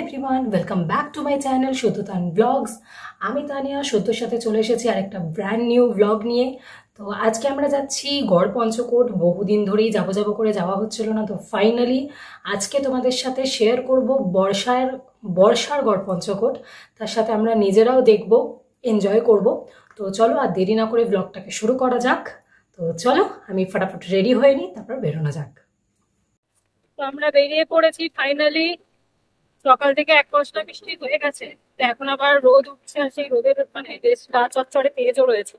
Everyone, welcome back to my channel Satyatan blogs. আমি তানিয়া সত্যর সাথে চলে এসেছি আর একটা ব্র্যান্ড নিউ ব্লগ নিয়ে। তো আজকে আমরা যাচ্ছি গড় পঞ্চকোট। বহুদিন ধরেই যাবো করে যাওয়া হচ্ছিল না, তো ফাইনালি আজকে তোমাদের সাথে শেয়ার করব বর্ষার গড় পঞ্চকোট। তার সাথে আমরা নিজেরাও দেখব, এনজয় করব। তো চলো আর দেরি না করে ব্লগটাকে শুরু করা যাক। তো চলো আমি ফটাফট রেডি হয়ে নিই, তারপর বেরোনো যাক। তো আমরা বেরিয়ে পড়েছি ফাইনালি। সকাল থেকে এক পশলা বৃষ্টি হয়ে গেছে, তো এখন আবার রোদ উঠছে, আর সেই রোদের মানে বেশ গা চচ্চড়ে তেজও রয়েছে।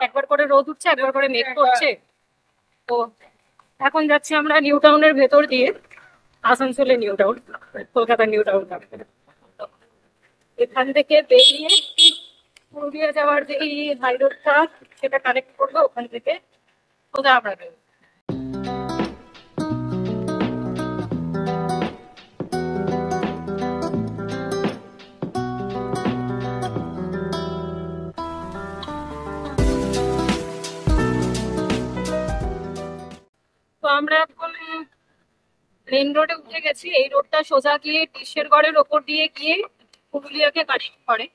একবার করে রোদ উঠছে, একবার করে মেঘ করছে। তো এখন যাচ্ছি আমরা নিউ টাউনের ভেতর দিয়ে, আসানসোলে new town, Kolkata new town. এখান থেকে বেরিয়ে পুরুলিয়া যাওয়ার যে হাই রোডটা, সেটা কানেক্ট করবো, ওখান থেকে সোজা আমরা বেরোবো। তো আমরা এখন মেন রোডে উঠে গেছি। এই রোডটা সোজা গিয়ে টিশেরগড়ের ওপর দিয়ে গিয়ে পুরুলিয়াকে কানেক্ট করে।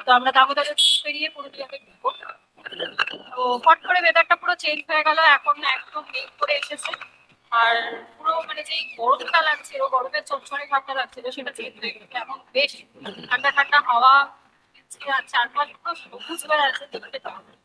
তো আমরা দামোদরে পেরিয়ে পুরুলিয়াকে ঢুকবো। তো ফট করে ওয়েদারটা পুরো চেঞ্জ হয়ে গেল, এখন একদম মেঘ করে এসেছে। আর পুরো মানে যেই গরমটা লাগছিল, গরমের চচ্চড়ে ভাবটা লাগছিল, সেটা চেঞ্জ হয়ে গেছে। এখন বেশ ঠান্ডা ঠান্ডা হাওয়া দিচ্ছে, আর চারপাশ পুরো সবুজ হয়ে আছে, দেখতে দারুণ।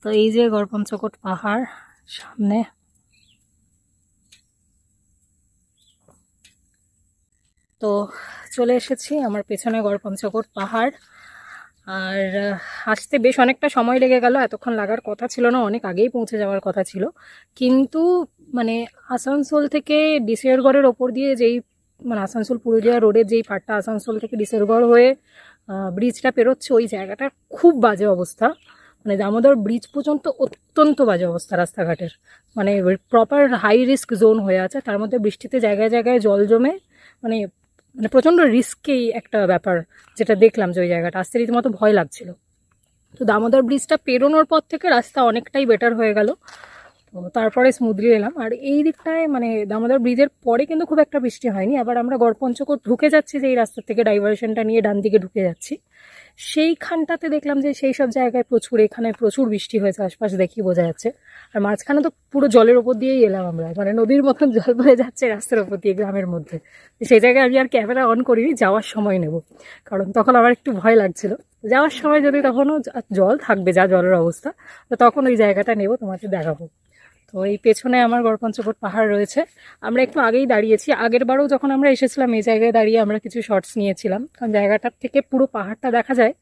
তো এই যে গড়পঞ্চকোট পাহাড় সামনে। তো চলে এসেছি, আমার পেছনে গড়পঞ্চকোট পাহাড়। আর আসতে বেশ অনেকটা সময় লেগে গেল, এতক্ষণ লাগার কথা ছিল না, অনেক আগেই পৌঁছে যাওয়ার কথা ছিল। কিন্তু মানে আসানসোল থেকে ডিসেরগড়ের ওপর দিয়ে যেই মানে আসানসোল পুরুলিয়া রোডের যেই পার্টটা আসানসোল থেকে ডিসেরগড় হয়ে ব্রিজটা পেরোচ্ছে, ওই জায়গাটার খুব বাজে অবস্থা। মানে দামোদর ব্রিজ পর্যন্ত অত্যন্ত বাজে অবস্থা রাস্তাঘাটের, মানে প্রপার হাই রিস্ক জোন হয়ে আছে। তার মধ্যে বৃষ্টিতে জায়গায় জায়গায় জল জমে, মানে মানে প্রচণ্ড রিস্কি একটা ব্যাপার, যেটা দেখলাম যে ওই জায়গাটা আসতে রীতিমতো ভয় লাগছিল। তো দামোদর ব্রিজটা পেরোনোর পর থেকে রাস্তা অনেকটাই বেটার হয়ে গেল। তো তারপরে স্মুথলি এলাম। আর এই দিকটায় মানে দামোদর ব্রিজের পরে কিন্তু খুব একটা বৃষ্টি হয়নি। আবার আমরা গড়পঞ্চকোট ঢুকে যাচ্ছি, যে এই রাস্তা থেকে ডাইভারশনটা নিয়ে ডান দিকে ঢুকে যাচ্ছি, সেইখানটাতে দেখলাম যে সেই সব জায়গায় এখানে প্রচুর বৃষ্টি হয়েছে, আশপাশ দেখি বোঝা যাচ্ছে। আর মাঝখানে তো পুরো জলের ওপর দিয়েই এলাম আমরা, মানে নদীর মতন জল বয়ে যাচ্ছে রাস্তার ওপর দিয়ে গ্রামের মধ্যে। সেই জায়গায় আমি আর ক্যামেরা অন করিনি, যাওয়ার সময় নেব, কারণ তখন আমার একটু ভয় লাগছিল। যাওয়ার সময় যদি তখনও জল থাকবে, যা জলের অবস্থা, তো তখন ওই জায়গাটা নেব, তোমাকে দেখাবো। তো এই পেছনে আমার গড়পঞ্চকোট পাহাড় রয়েছে। আমরা একটু আগেই দাঁড়িয়েছি, আগের বারও যখন আমরা এসেছিলাম এই জায়গায় দাঁড়িয়ে আমরা কিছু শর্টস নিয়েছিলাম, কারণ জায়গাটার থেকে পুরো পাহাড়টা দেখা যায়।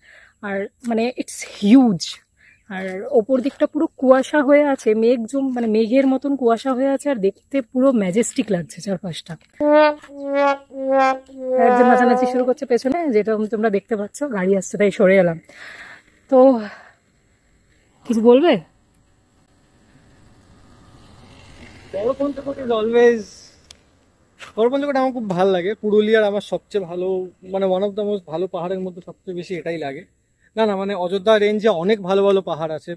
আর মানে ইটস হিউজ। আর ওপর দিকটা পুরো কুয়াশা হয়ে আছে, মানে মেঘের মতন কুয়াশা হয়ে আছে, আর দেখতে পুরো ম্যাজেস্টিক লাগছে চারপাশটা। একজন নাচানাচি শুরু করছে পেছনে, যেটা তোমরা দেখতে পাচ্ছ, গাড়ি আসছে তাই সরে এলাম। তো কিছু বলবে? গড়পঞ্চকোট ইজ অলওয়েজ, গড়পঞ্চকোট আমার খুব ভালো লাগে। পুরুলিয়ার আমার সবচেয়ে ভালো, মানে ওয়ান অফ দ্য মোস্ট ভালো পাহাড়ের মধ্যে সবচেয়ে বেশি এটাই লাগে। না না, মানে অযোধ্যা রেঞ্জে অনেক ভালো ভালো পাহাড় আছে,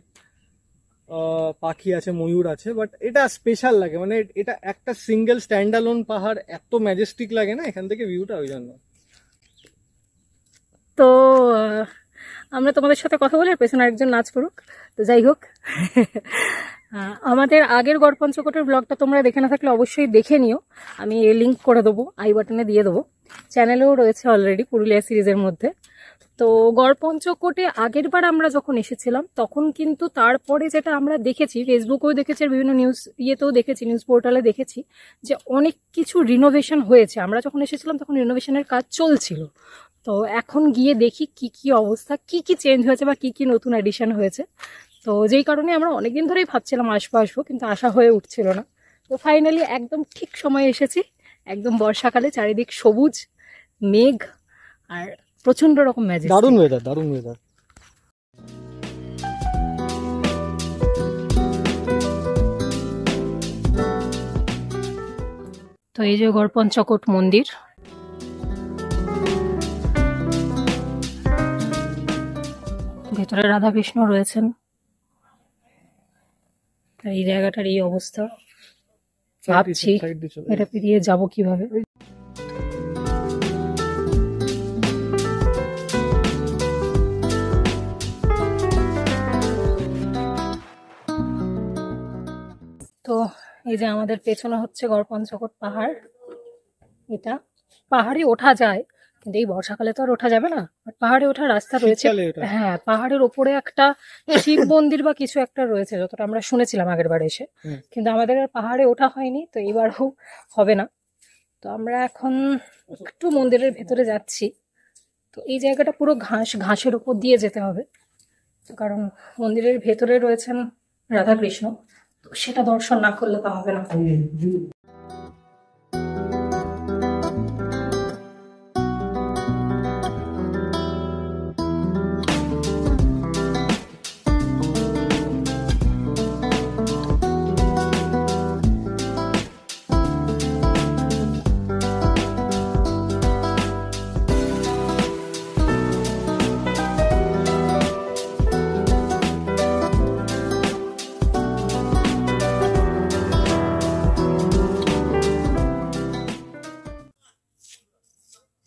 পাখি আছে, ময়ূর আছে, বাট এটা স্পেশাল লাগে। মানে এটা একটা সিঙ্গেল স্ট্যান্ড অ্যালোন পাহাড়, এত ম্যাজেস্টিক লাগে না এখান থেকে ভিউটা, ওই জন্য। তো আমরা তোমাদের সাথে কথা বলে পেছনে একজন নাচ করুক। তো যাই হোক, আমাদের আগের গড়পঞ্চকোটের ব্লগটা তোমরা দেখে না থাকলে অবশ্যই দেখে নিও, আমি লিঙ্ক করে দেবো, আই বাটনে দিয়ে দেবো। চ্যানেলেও রয়েছে অলরেডি পুরুলিয়া সিরিজের মধ্যে। তো গড়পঞ্চকোটে আগের বার আমরা যখন এসেছিলাম তখন কিন্তু তারপরে যেটা আমরা দেখেছি, ফেসবুকেও দেখেছি আর বিভিন্ন নিউজ ইয়েতেও দেখেছি, নিউজ পোর্টালে দেখেছি যে অনেক কিছু রিনোভেশন হয়েছে। আমরা যখন এসেছিলাম তখন রিনোভেশনের কাজ চলছিল। তো এখন গিয়ে দেখি কি কি অবস্থা, কি কি চেঞ্জ হয়েছে বা কি কি নতুন এডিশন হয়েছে। তো যেই কারণে আমরা অনেকদিন ধরেই ভাবছিলাম আসবো কিন্তু আসা হয়ে উঠছিল না। তো ফাইনালি একদম ঠিক সময়ে এসেছি, একদম বর্ষাকালে, চারিদিক সবুজ, মেঘ আর প্রচন্ড রকম ম্যাজিক। দারুণ ওয়েদার, দারুণ ওয়েদার। তো এই যে গড়পঞ্চকোট মন্দির, ভেতরে রাধাকৃষ্ণ রয়েছেন। আর এই জায়গাটার এই অবস্থা, ভাবছি এটা পেরিয়ে যাব কিভাবে। তো এই যে আমাদের পেছনে হচ্ছে গড়পঞ্চকোট পাহাড়। এটা পাহাড়ে ওঠা যায় কিন্তু এই বর্ষাকালে তো আর ওঠা যাবে না। পাহাড়ে ওঠার রাস্তা রয়েছে, শীতকালে ওঠা। হ্যাঁ পাহাড়ের ওপরে একটা শিব মন্দির বা কিছু একটা রয়েছে যতটা আমরা শুনেছিলাম আগের বার এসে, কিন্তু আমাদের আর পাহাড়ে ওঠা হয়নি, তো এবারও হবে না। তো আমরা এখন একটু মন্দিরের ভেতরে যাচ্ছি। তো এই জায়গাটা পুরো ঘাসের ওপর দিয়ে যেতে হবে, তো কারণ মন্দিরের ভেতরে রয়েছেন রাধাকৃষ্ণ, তো সেটা দর্শন না করলে তো হবে না।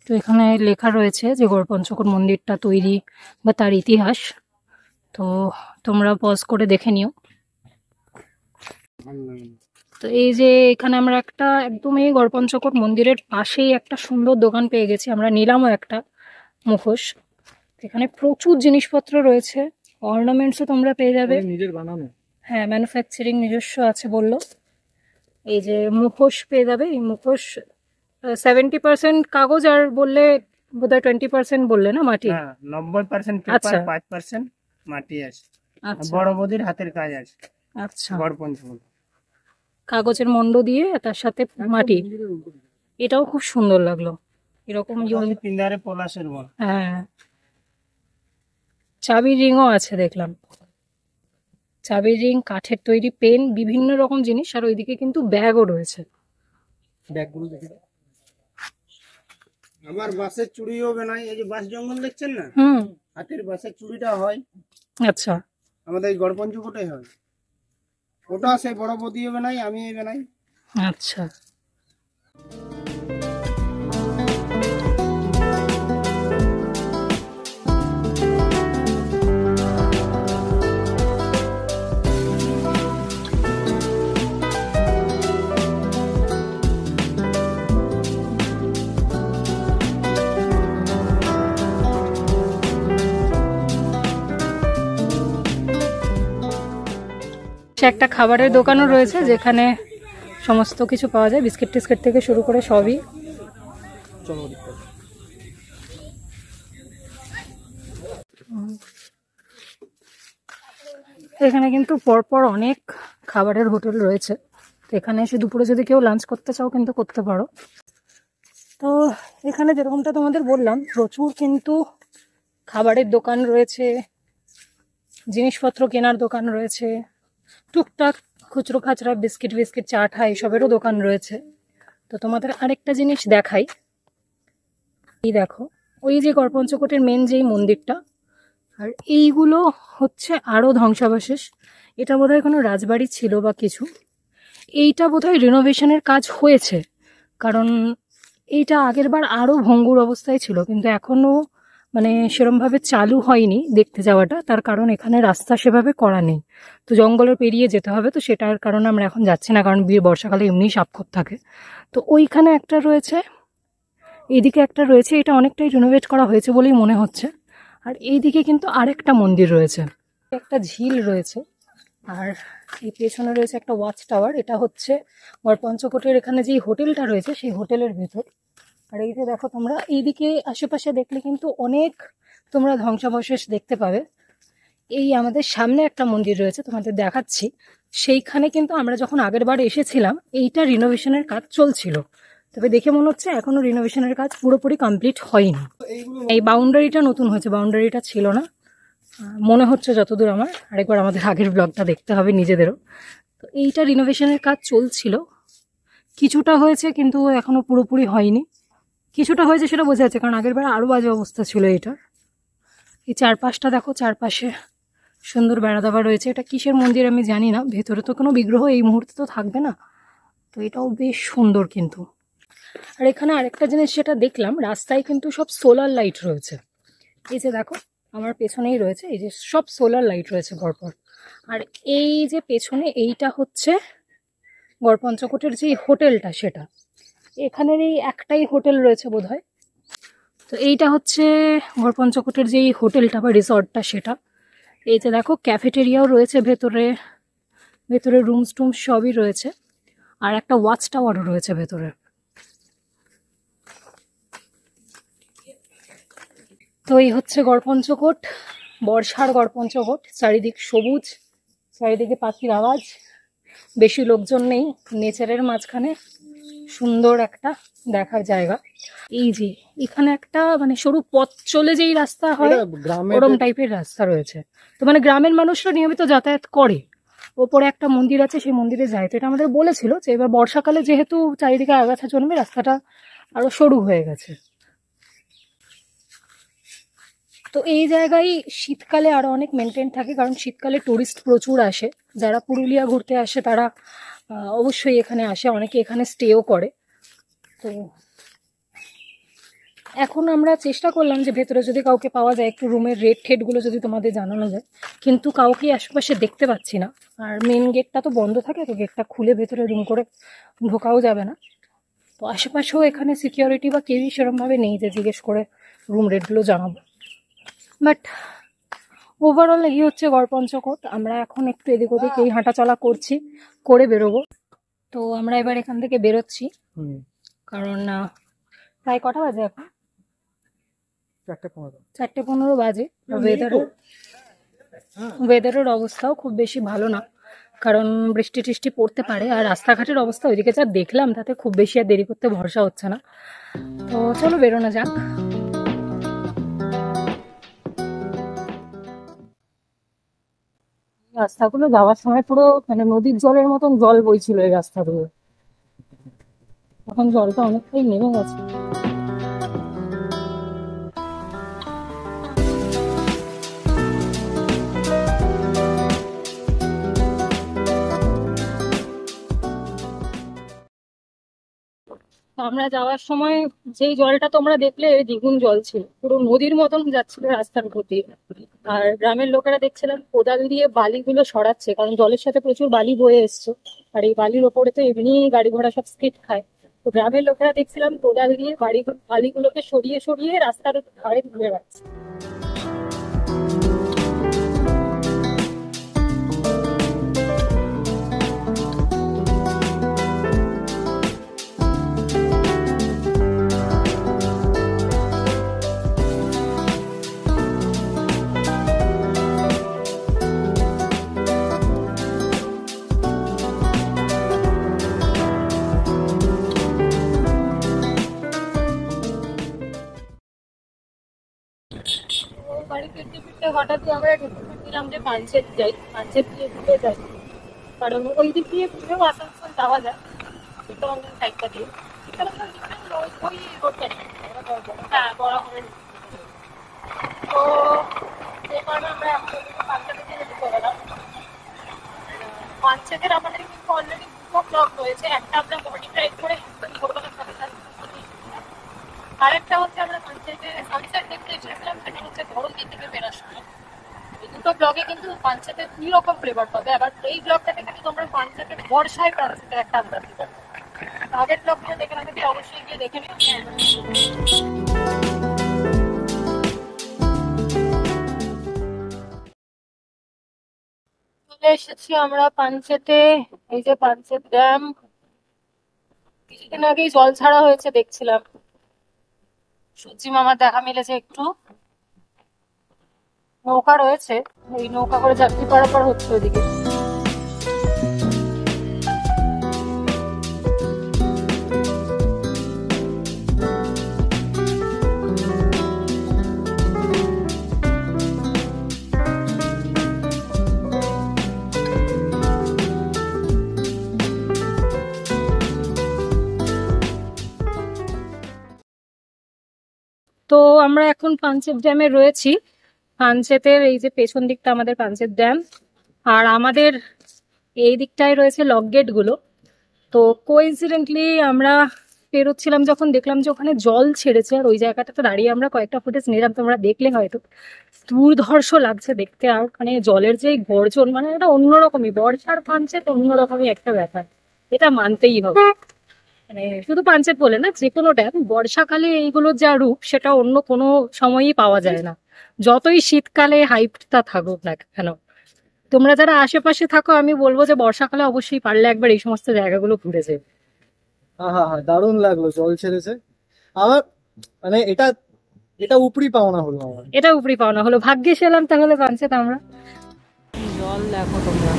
তো এখানে লেখা রয়েছে যে গড়পঞ্চকোট মন্দিরটা তৈরি বা তার ইতিহাস, তো তোমরা পজ করে দেখে নিও। তো এই যে এখানে আমরা একটা একদম এই গড়পঞ্চকোট মন্দিরের পাশেই একটা সুন্দর দোকান পেয়ে গেছি, আমরা নিলামও একটা মুখোশ। এখানে প্রচুর জিনিসপত্র রয়েছে, অর্নামেন্টসও তোমরা পেয়ে যাবে, নিজের বানানো, হ্যাঁ ম্যানুফ্যাকচারিং নিজস্ব আছে বললো। এই যে মুখোশ পেয়ে যাবে, এই মুখোশ 70% কাগজ আর বললে বোধহয় 20% বললে না মাটি। 90% আচ্ছা। পেপার, 5% মাটি আছে। আচ্ছা বড় বদির হাতের কাজ আছে। আচ্ছা, গড়পঞ্চকোট কাগজের মন্ড দিয়ে তার সাথে মাটি, এটাও খুব সুন্দর লাগলো এরকম। পিন্দারে পলাশের বল। হ্যাঁ, চাবির রিংও আছে দেখলাম, চাবির রিং, কাঠের তৈরি পেন, বিভিন্ন রকম জিনিস। আর ওইদিকে কিন্তু ব্যাগও রয়েছে। ব্যাগগুলো দেখে দাও। আমার বাঁশের চুড়িও বানাই, এই যে বাঁশ জঙ্গল দেখছেন না, হাতের বাঁশের চুড়িটা হয়, আচ্ছা আমাদের এই গড়পঞ্চকোটে হয়। ওটা সেই বড় বদিও বানাই, আমি বানাই। আচ্ছা। একটা খাবারের দোকানও রয়েছে যেখানে সমস্ত কিছু পাওয়া যায়, বিস্কিট টিস্কিট থেকে শুরু করে সবই। চলো এখানে কিন্তু পরপর অনেক খাবারের হোটেল রয়েছে, তো এখানে এসে দুপুরে যদি কেউ লাঞ্চ করতে চাও কিন্তু করতে পারো। তো এখানে যেরকমটা তোমাদের বললাম, প্রচুর কিন্তু খাবারের দোকান রয়েছে, জিনিসপত্র কেনার দোকান রয়েছে, টুকটাক খুচরো খাচরা বিস্কিট বিস্কিট চা ঠা এইসবেরও দোকান রয়েছে। তো তোমাদের আরেকটা জিনিস দেখাই, এই দেখো ওই যে গড়পঞ্চকোটের মেন যেই মন্দিরটা, আর এইগুলো হচ্ছে আরও ধ্বংসাবশেষ। এটা বোধহয় কোনো রাজবাড়ি ছিল বা কিছু, এইটা বোধহয় রিনোভেশনের কাজ হয়েছে, কারণ এইটা আগের বার আরও ভঙ্গুর অবস্থায় ছিল, কিন্তু এখনও মানে সেরমভাবে চালু হয়নি দেখতে যাওয়াটা, তার কারণ এখানে রাস্তা সেভাবে করা নেই, তো জঙ্গলের পেরিয়ে যেতে হবে, তো সেটার কারণে আমরা এখন যাচ্ছি না, কারণ বর্ষাকালে এমনিই সাপখোপ থাকে। তো ওইখানে একটা রয়েছে, এইদিকে একটা রয়েছে, এটা অনেকটাই রিনোভেট করা হয়েছে বলেই মনে হচ্ছে, আর এইদিকে কিন্তু আরেকটা মন্দির রয়েছে, একটা ঝিল রয়েছে, আর এই পেছনে রয়েছে একটা ওয়াচ টাওয়ার। এটা হচ্ছে গড়পঞ্চকোটের এখানে যেই হোটেলটা রয়েছে সেই হোটেলের ভেতর। আর এই যে দেখো তোমরা এইদিকে আশেপাশে দেখলে কিন্তু অনেক তোমরা ধ্বংসাবশেষ দেখতে পাবে। এই আমাদের সামনে একটা মন্দির রয়েছে, তোমাদের দেখাচ্ছি। সেইখানে কিন্তু আমরা যখন আগের বার এসেছিলাম এইটা রিনোভেশনের কাজ চলছিল, তবে দেখে মনে হচ্ছে এখনো রিনোভেশনের কাজ পুরোপুরি কমপ্লিট হয়নি। এই বাউন্ডারিটা নতুন হয়েছে, বাউন্ডারিটা ছিল না মনে হচ্ছে যতদূর আমার। আরেকবার আমাদের আগের ব্লগটা দেখতে হবে নিজেদেরও। তো এইটা রিনোভেশনের কাজ চলছিল, কিছুটা হয়েছে কিন্তু এখনো পুরোপুরি হয়নি। কিছুটা হয়েছে সেটা বোঝা যাচ্ছে, কারণ আগের বার আরও বাজে অবস্থা ছিল এটার। এই চারপাশটা দেখো, চারপাশে সুন্দর বেড়া দেওয়া রয়েছে। এটা কিসের মন্দির আমি জানি না, ভেতরে তো কোনো বিগ্রহ এই মুহূর্তে তো থাকবে না। তো এটাও বেশ সুন্দর কিন্তু। আর এখানে আরেকটা জিনিস যেটা দেখলাম, রাস্তায় কিন্তু সব সোলার লাইট রয়েছে। এই যে দেখো আমার পেছনেই রয়েছে, এই যে সব সোলার লাইট রয়েছে পরপর। আর এই যে পেছনে এইটা হচ্ছে গড়পঞ্চকোটের যে হোটেলটা, সেটা এখানের এই একটাই হোটেল রয়েছে বোধহয়। তো এইটা হচ্ছে গড়পঞ্চকোটের যেই হোটেলটা বা রিসর্টটা সেটা। এই যে দেখো ক্যাফেটেরিয়াও রয়েছে ভেতরে, ভেতরে রুমস টুমস সবই রয়েছে, আর একটা ওয়াচ টাওয়ারও রয়েছে ভেতরে। তো এই হচ্ছে গড়পঞ্চকোট, বর্ষার গড়পঞ্চকোট। চারিদিক সবুজ, চারিদিকে পাখির আওয়াজ, বেশি লোকজন নেই, নেচারের মাঝখানে সুন্দর একটা দেখার জায়গা। এই যে এখানে একটা মানে সরু পথ চলে যেই রাস্তা হয় ওরম টাইপের রাস্তা রয়েছে। তো মানে গ্রামের মানুষরা নিয়মিত যাতায়াত করে। ওপরে একটা মন্দির আছে, সেই মন্দিরে যায়। তো এটা আমাদের বলেছিল যে এবার বর্ষাকালে যেহেতু চারিদিকে আগাছা জন্মে রাস্তাটা আরো সরু হয়ে গেছে। তো এই জায়গায় শীতকালে আরো অনেক মেনটেন থাকে, কারণ শীতকালে টুরিস্ট প্রচুর আসে। যারা পুরুলিয়া ঘুরতে আসে তারা অবশ্যই এখানে আসে, অনেকে এখানে স্টেও করে। তো এখন আমরা চেষ্টা করলাম যে ভেতরে যদি কাউকে পাওয়া যায় একটু রুমের রেট ঠেটগুলো যদি তোমাদের জানানো যায়, কিন্তু কাউকে আশেপাশে দেখতে পাচ্ছি না। আর মেন গেটটা তো বন্ধ থাকে, তো গেটটা খুলে ভেতরে রুম করে ঢোকাও যাবে না। তো আশেপাশেও এখানে সিকিউরিটি বা কেউই সেরকমভাবে নেই যে জিজ্ঞেস করে রুম রেটগুলো জানাবো। বাট ওভারঅল এই হচ্ছে গড়পঞ্চকোট। আমরা এখন একটু এদিক ওদিক এই হাঁটাচলা করছি, করে বেরোবো। তো আমরা এবার এখান থেকে বেরোচ্ছি, কারণ প্রায় কটা বাজে এখন? 4:15 বাজে। ওয়েদারের অবস্থাও খুব বেশি ভালো না, কারণ বৃষ্টি টিষ্টি পড়তে পারে। আর রাস্তাঘাটের অবস্থা ওইদিকে যা দেখলাম তাতে খুব বেশি আর দেরি করতে ভরসা হচ্ছে না। তো চলো বেরোনো যাক। রাস্তাগুলো যাওয়ার সময় পুরো মানে নদীর জলের মতন জল বইছিল এই রাস্তাগুলো, এখন জলটা অনেকটাই নেমে গেছে। আমরা যাওয়ার সময় যেই জলটা তোমরা দেখলে দ্বিগুণ জল ছিল, পুরো নদীর মতন যাচ্ছিল রাস্তার উপর দিয়ে। আর গ্রামের লোকেরা দেখছিলাম কোদাল দিয়ে বালিগুলো সরাচ্ছে, কারণ জলের সাথে প্রচুর বালি বয়ে এসছে। আর এই বালির ওপরে তো এমনি গাড়ি ঘোড়া সব স্কিড খায়। তো গ্রামের লোকেরা দেখছিলাম কোদাল দিয়ে বালিগুলোকে সরিয়ে সরিয়ে রাস্তার ধারে ঘুরে বেড়াচ্ছে। বাড়ি ফিরতে ফিরতে হঠাৎই আমরা দিলাম যে পাঞ্চেত যাই, পাঞ্চেত দিয়ে ঘুরে যাই, কারণ ওই দিক দিয়ে ঘুরেও আসানসোল যাওয়া যায় উত্তরবঙ্গের সাইডটা দিয়ে। ওই রোডটা হ্যাঁ বড় হবে। তো সেই কারণে আমরা এখন পাঞ্চেতের দিকে ঢুকে গেলাম। পাঞ্চেতের আমাদের কিন্তু অলরেডি দুটো ব্লক রয়েছে, একটা আমরা মর্নিং রাইড করে ভোরবেলার সাথে সাথে, আরেকটা হচ্ছে আমরা সানসেট দেখতে এসেছিলাম, সেটা হচ্ছে ধরুন থেকে বেরার সময়। এই দুটো ব্লগে কিন্তু পাঞ্চেতের দুই রকম ফ্লেভার পাবে। আবার এই ব্লগটাতে কিন্তু তোমরা পাঞ্চেতের বর্ষায় পাঞ্চেতের একটা আমরা দিতে আগের ব্লগটা দেখে না দেখে অবশ্যই গিয়ে দেখে নিও। চলে এসেছি আমরা পাঞ্চেতে। এই যে পাঞ্চেত ড্যাম, কিছুদিন আগেই জল ছাড়া হয়েছে দেখছিলাম। সূর্যি মামার দেখা মিলেছে একটু। নৌকা রয়েছে, এই নৌকা করে যাত্রী পারাপার হচ্ছে ওইদিকে। তো আমরা এখন পাঞ্চেত ড্যামে রয়েছি। পাঞ্চেতের এই যে পেছন দিকটা আমাদের পাঞ্চেত ড্যাম, আর আমাদের এই দিকটায় রয়েছে লক গেট গুলো। তো কোইন্সিডেন্টলি আমরা পেরোচ্ছিলাম যখন দেখলাম যে ওখানে জল ছেড়েছে, আর ওই জায়গাটাতে দাঁড়িয়ে আমরা কয়েকটা ফুটেজ নিলাম, তোমরা দেখলে হয়তো। দুর্ধর্ষ লাগছে দেখতে, আর ওখানে জলের যে গর্জন, মানে এটা অন্যরকমই, বর্ষার পাঞ্চেত অন্যরকমই একটা ব্যাপার, এটা মানতেই হবে। মানে শুধু পাঞ্চেত বলে না, যে কোনো ড্যাম বর্ষাকালে এইগুলোর যা রূপ সেটা অন্য কোনো সময়ই পাওয়া যায় না, যতই শীতকালে হাইপটা থাকুক না কেন। তোমরা যারা আশেপাশে থাকো, আমি বলবো যে বর্ষাকালে অবশ্যই পারলে একবার এই সমস্ত জায়গাগুলো ঘুরে যেতে। হ্যাঁ হ্যাঁ, দারুণ লাগলো, জল ছেড়েছে। আমার মানে এটা এটা উপরি পাওনা হলো আমার। এটা উপরি পাওনা হলো, ভাগ্যিস এলাম তাহলে পাঞ্চেত আমরা। জল দেখো তোমরা,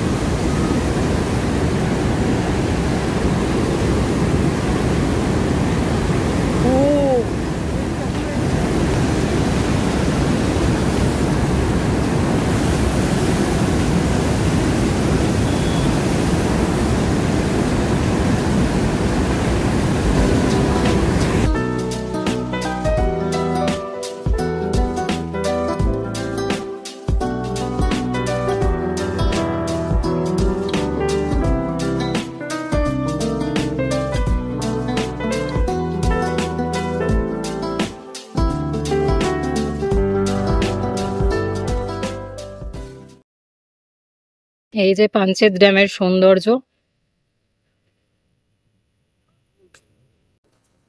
এই যে পাঞ্চেত ড্যামের সৌন্দর্য।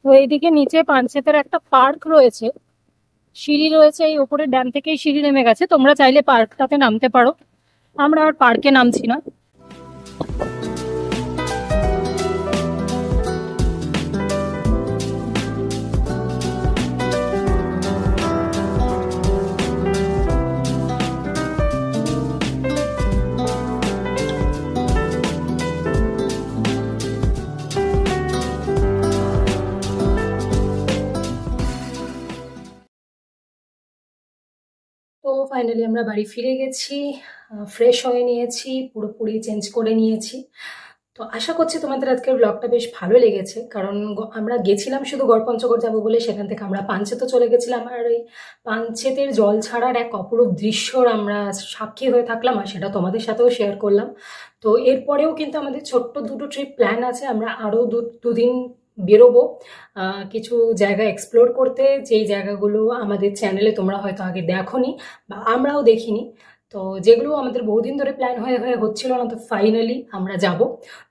তো এইদিকে নিচে পাঞ্চেতের একটা পার্ক রয়েছে, সিঁড়ি রয়েছে, এই উপরে ড্যাম থেকেই সিঁড়ি নেমে গেছে, তোমরা চাইলে পার্কটাতে নামতে পারো। আমরা আর পার্কে নামছি না। তো ফাইনালি আমরা বাড়ি ফিরে গেছি, ফ্রেশ হয়ে নিয়েছি, পুরোপুরি চেঞ্জ করে নিয়েছি। তো আশা করছি তোমাদের আজকের ব্লগটা বেশ ভালো লেগেছে, কারণ আমরা গেছিলাম শুধু গড়পঞ্চকোট যাবো বলে, সেখান থেকে আমরা পাঞ্চেতও চলে গেছিলাম, আর এই পাঞ্চেতের জল ছাড়ার এক অপরূপ দৃশ্যর আমরা সাক্ষী হয়ে থাকলাম, আর সেটা তোমাদের সাথেও শেয়ার করলাম। তো এরপরেও কিন্তু আমাদের ছোট্ট দুটো ট্রিপ প্ল্যান আছে, আমরা আরও দুদিন বেরোবো কিছু জায়গা এক্সপ্লোর করতে, যেই জায়গাগুলো আমাদের চ্যানেলে তোমরা হয়তো আগে দেখোনি বা আমরাও দেখিনি। তো যেগুলো আমাদের বহুদিন ধরে প্ল্যান হয়ে হয়ে হচ্ছিল না, তো ফাইনালি আমরা যাব।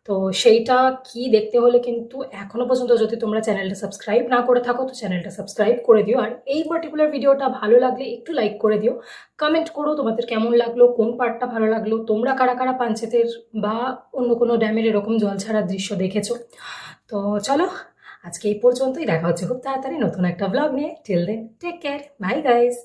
তো সেইটা কি দেখতে হলে কিন্তু এখনো পর্যন্ত যদি তোমরা চ্যানেলটা সাবস্ক্রাইব না করে থাকো, তো চ্যানেলটা সাবস্ক্রাইব করে দিও। আর এই পার্টিকুলার ভিডিওটা ভালো লাগলে একটু লাইক করে দিও, কমেন্ট করো তোমাদের কেমন লাগলো, কোন পার্টটা ভালো লাগলো, তোমরা কারা কারা পাঞ্চেতের বা অন্য কোনো ড্যামের এরকম জল ছাড়ার দৃশ্য দেখেছো। তো চলো আজকে এই পর্যন্তই, দেখা হচ্ছে খুব তাড়াতাড়ি নতুন একটা ব্লগ নিয়ে। Till then take care, bye guys.